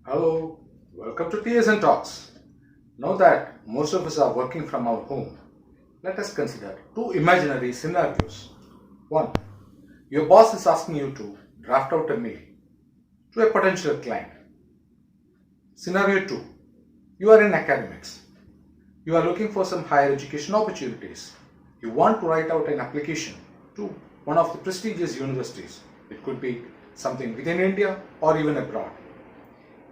Hello, welcome to tsntalks. Now that most of us are working from our home, let us consider two imaginary scenarios. One, your boss is asking you to draft out a mail to a potential client. Scenario 2, you are in academics. You are looking for some higher education opportunities. You want to write out an application to one of the prestigious universities. It could be something within India or even abroad.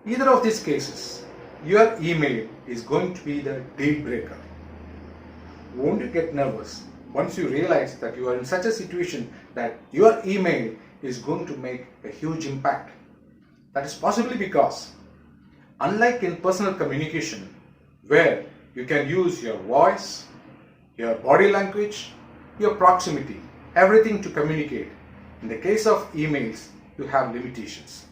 Either of these cases, your email is going to be the deal breaker. Won't you get nervous once you realize that you are in such a situation that your email is going to make a huge impact? That is possibly because, unlike in personal communication, where you can use your voice, your body language, your proximity, everything to communicate, in the case of emails, you have limitations.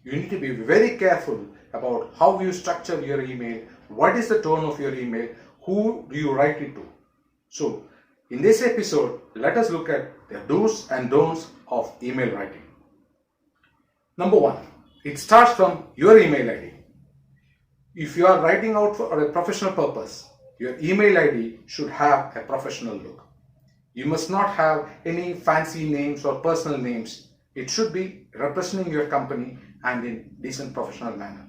You need to be very careful about how you structure your email, what is the tone of your email, who do you write it to. So, in this episode, let us look at the do's and don'ts of email writing. Number one, it starts from your email ID. If you are writing out for a professional purpose, your email ID should have a professional look. You must not have any fancy names or personal names. It should be representing your company and in decent professional manner.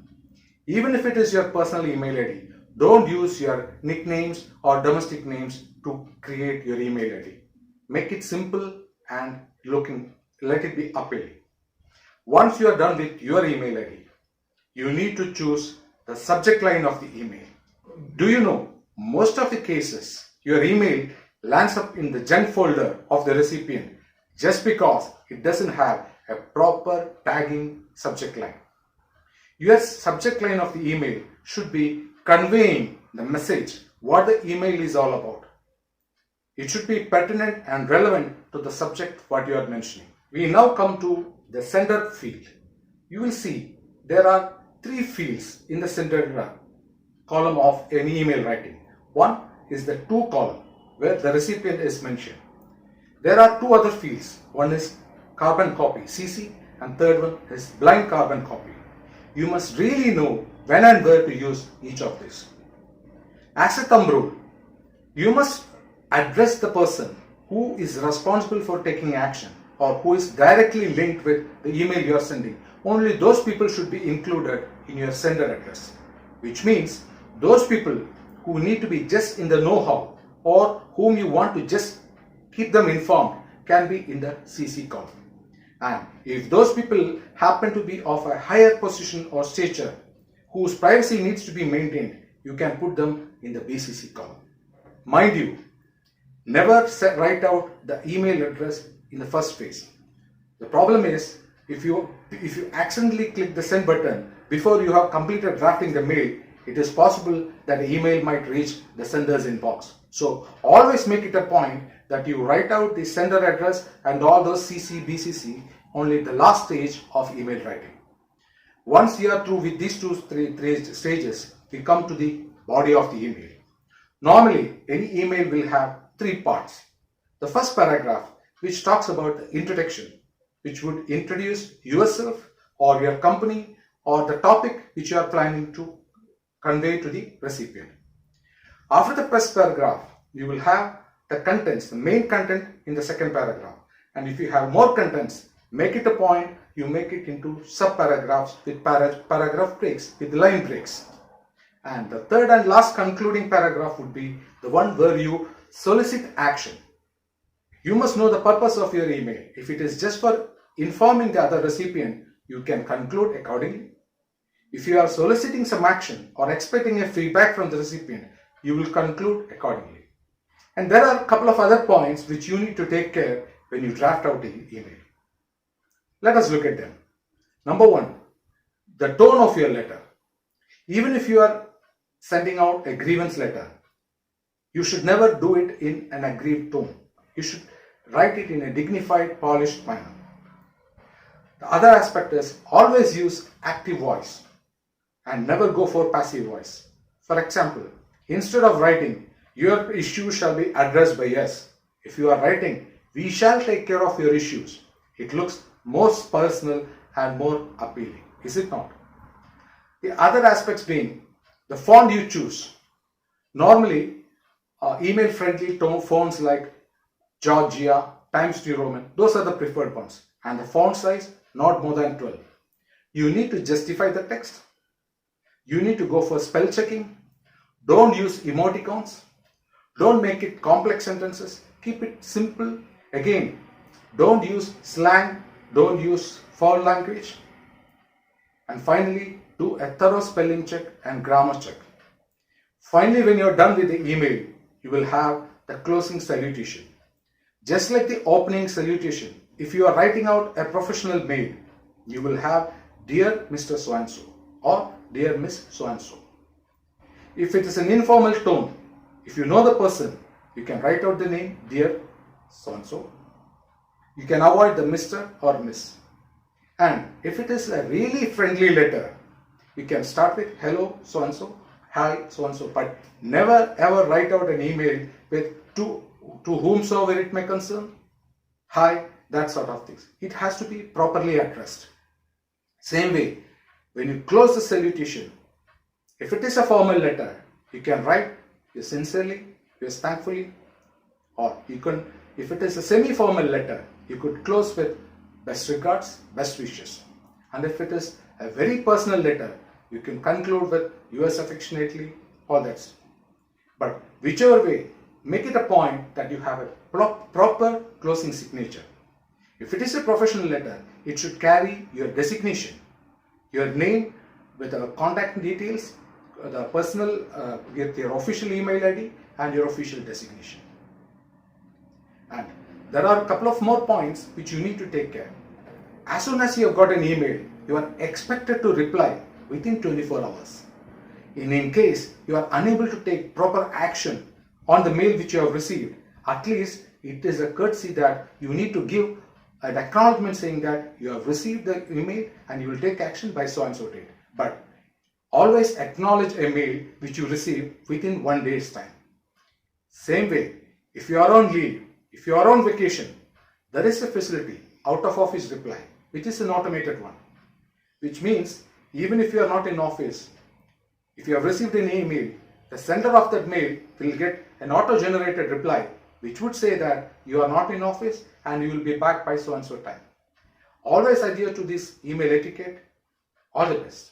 Even if it is your personal email ID, don't use your nicknames or domestic names to create your email ID. Make it simple and let it be appealing. Once you are done with your email ID, you need to choose the subject line of the email. Do you know, most of the cases, your email lands up in the junk folder of the recipient just because it doesn't have a proper tagging subject line. Your subject line of the email should be conveying the message, what the email is all about. It should be pertinent and relevant to the subject what you are mentioning. We now come to the sender field. You will see there are three fields in the sender column of any email writing. One is the to column where the recipient is mentioned. There are two other fields. One is carbon copy, CC, and third one is blind carbon copy. You must really know when and where to use each of these. As a thumb rule, you must address the person who is responsible for taking action or who is directly linked with the email you are sending. Only those people should be included in your sender address, which means those people who need to be just in the know-how or whom you want to just keep them informed can be in the CC column. And if those people happen to be of a higher position or stature whose privacy needs to be maintained, you can put them in the BCC column. Mind you, never write out the email address in the first phase. The problem is, if you accidentally click the send button before you have completed drafting the mail, it is possible that the email might reach the sender's inbox. So always make it a point that you write out the sender address and all those CC, BCC only the last stage of email writing. Once you are through with these three stages, we come to the body of the email. Normally, any email will have three parts. The first paragraph, which talks about the introduction, which would introduce yourself or your company or the topic which you are planning to convey to the recipient. After the first paragraph, you will have the contents, the main content in the second paragraph. And if you have more contents, make it a point, you make it into sub-paragraphs with paragraph breaks, with line breaks. And the third and last concluding paragraph would be the one where you solicit action. You must know the purpose of your email. If it is just for informing the other recipient, you can conclude accordingly. If you are soliciting some action or expecting a feedback from the recipient, you will conclude accordingly. And there are a couple of other points which you need to take care when you draft out the email. Let us look at them. Number one, the tone of your letter. Even if you are sending out a grievance letter, you should never do it in an aggrieved tone. You should write it in a dignified, polished manner. The other aspect is always use active voice and never go for passive voice. For example, instead of writing, your issue shall be addressed by us, if you are writing, we shall take care of your issues, it looks more personal and more appealing, is it not? The other aspects being the font you choose. Normally, email friendly fonts like Georgia, Times New Roman, those are the preferred ones. And the font size not more than 12. You need to justify the text. You need to go for spell checking. Don't use emoticons. Don't make it complex sentences. Keep it simple. Again, don't use slang. Don't use foul language. And finally, do a thorough spelling check and grammar check. Finally, when you're done with the email, you will have the closing salutation. Just like the opening salutation, if you are writing out a professional mail, you will have Dear Mr. So-and-so or Dear Miss So-and-so. If it is an informal tone, if you know the person, you can write out the name Dear So-and-so. You can avoid the Mr. or Miss. And if it is a really friendly letter, you can start with Hello So-and-so, Hi So-and-so, but never ever write out an email with to whomsoever it may concern, hi, that sort of things. It has to be properly addressed. Same way, when you close the salutation, if it is a formal letter, you can write yours sincerely, yours thankfully, or you can, if it is a semi-formal letter, you could close with best regards, best wishes. And if it is a very personal letter, you can conclude with yours affectionately, all that. But whichever way, make it a point that you have a proper closing signature. If it is a professional letter, it should carry your designation, your name with the contact details, the personal, with your official email ID and your official designation. And there are a couple of more points which you need to take care. As soon as you have got an email, you are expected to reply within 24 hours. In case you are unable to take proper action on the mail which you have received, at least it is a courtesy that you need to give an acknowledgement saying that you have received the email and you will take action by so and so date. But always acknowledge a mail which you receive within 1 day's time. Same way, if you are on leave, if you are on vacation, there is a facility, out of office reply, which is an automated one. Which means even if you are not in office, if you have received an email, the sender of that mail will get an auto-generated reply which would say that you are not in office and you will be back by so and so time. Always adhere to this email etiquette. All the best.